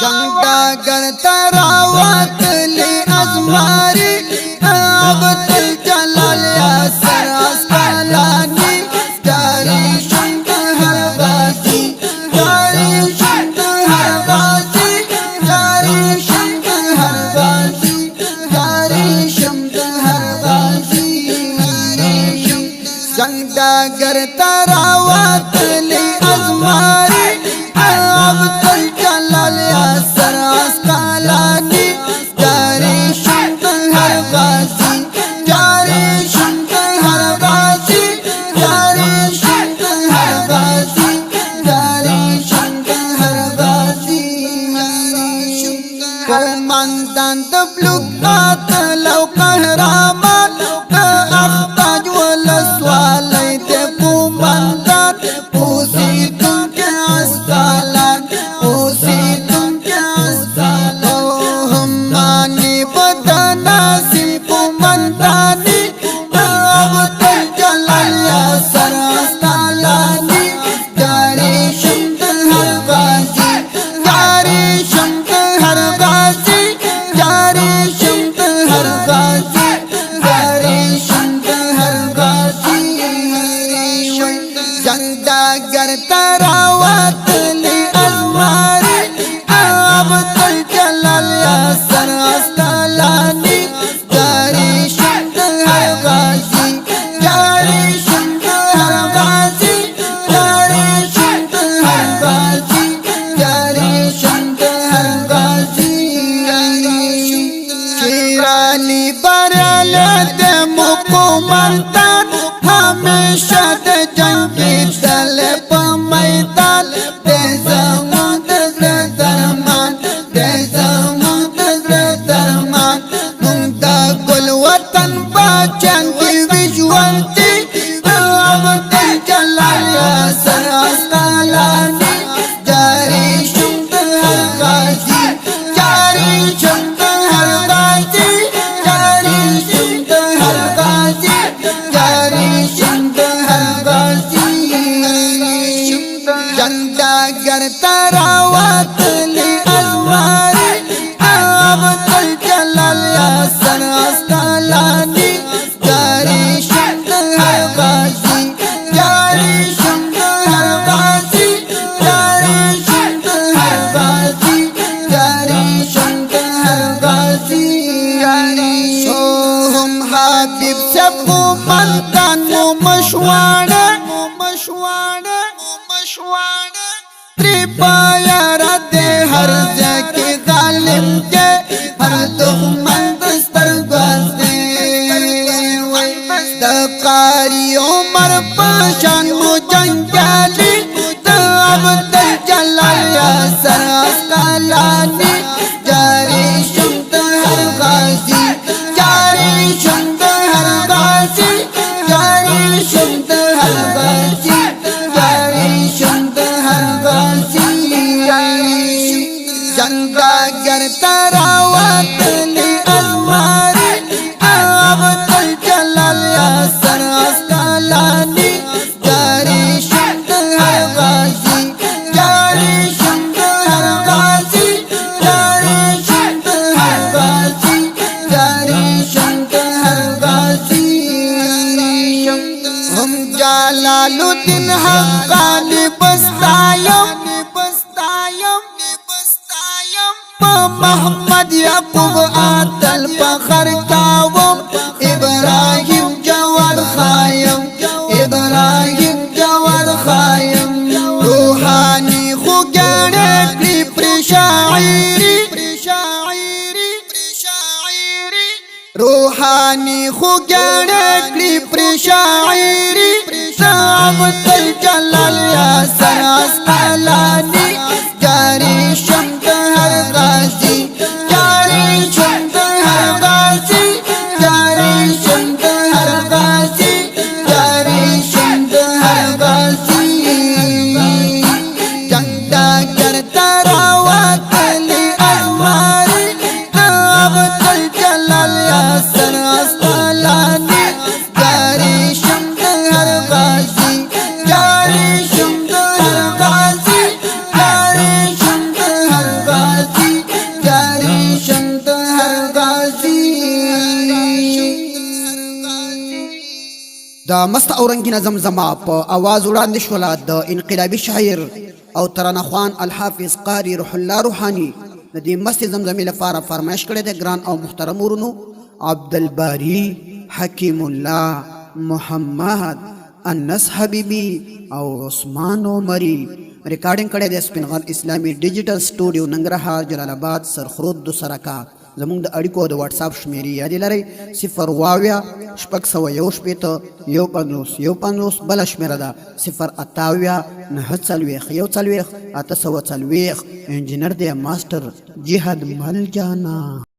जंगडागर तरावत ले अजमारी अबतल जलाल असर अस्कलानी जारी शंक हर बाजी जारी शंक हर बाजी जारी शंक हर बाजी जारी शंक हर बाजी जंगडागर तरावत ले अजमारी अबतल जलाल असर अस्कलानी जारी शंक हर बाजी जारी शंक हर बाजी जारी शंक हर बाजी जारी शंक हर बाजी कोमंदांत ब्लुकात लव कहरामान अख्ताज वलसवालय ते कोमंदांत पूसी तुमके अस्कलान पूसी तुमके अस्कलान हमानी बदना सिम कोमंदानी अबतल जलाल असर अस्कलानी जारी शंक हर बाजी जारी शंक हर बाजी जारी शंक हर बाजी जारी शंक हर बाजी जंगडागर तरावत ले अजमारी अबतल जलाल असर अस्कलानी जारी शंक हर बाजी जारी शंक हर बाजी जारी शंक हर बाजी जारी शंक हर बाजी शिराली बरल दे मुकुमंदान हमेशा दे जंगी दल प मैदान दे जमुद दरमान दे जमुद दरमान मुंदा गुल वतन बाचन की विजवंती अबतल जलाल असर अस्कलानी जारी शंक हर बाजी जारी शंक हर बाजी जारी शंक हर बाजी जारी शंक हर बाजी जंगडागर तरावत ले अजमारी अबतल जलाल असर अस्कलानी जारी शंक हर बाजी जारी शंक हर बाजी जारी शंक हर बाजी जारी शंक हर बाजी हम हबीब से कोमंदान मशवाड़ा त्रिपाया दे हर जगह जालिम के हर दुश्मन दस्तर गसे दकारी उमर पाशान मुजंजाली अबतल जलाल असर अस्कलानी जारी शंक हर बाजी जारी शंक हर बाजी जारी शंक हर बाजी जारी शंक हर बाजी जंगडागर तरावत ले अजमारी अबतल जलाल असर अस्कलानी जारी शंक हर बाजी जारी शंक हर बाजी जारी शंक हर बाजी जारी शंक हर बाजी हम जलालुद्दीन हक्कानी बस्तायम मोहम्मद याकूब आतल फखर कावम इब्राहिम जवाद खायम इब्राहिम जवाद खायम रूहानी खुगड़े क्लिप शायरी रूहानी खुगड़े क्लिप शायरी अबतल जलाल असर अस्कलानी जारी शंक हर बाजी जारी शंक हर बाजी जारी शंक हर बाजी जारी शंक हर बाजी जंगडागर तरावत ले अजमारी अबतल जलाल असर अस्कलानी जारी शंक हर बाजी जारी शंक हर बाजी دا مست او رنگین زمزمه په आवाज وړاندې شوله د انقلابي شاعر او ترانه خوان الحافظ قاری روح الله روحانی د دې مست زمزمې لپاره فرمایش کړی دی ګران او محترم ورونو عبدالباری حکیم الله محمد انس حبیبی او عثمان عمری ریکارډینګ کړی دی سپینغر اسلامي ډیجیټل سټوډیو ننګرهار جلال آباد سرخرود دو سرکا زمونږ د اړیکو د واتس اپ شمیرې یادې لرئ 0 بله شمیره ده 0 انجینر دی ماسټر جهاد مل جانا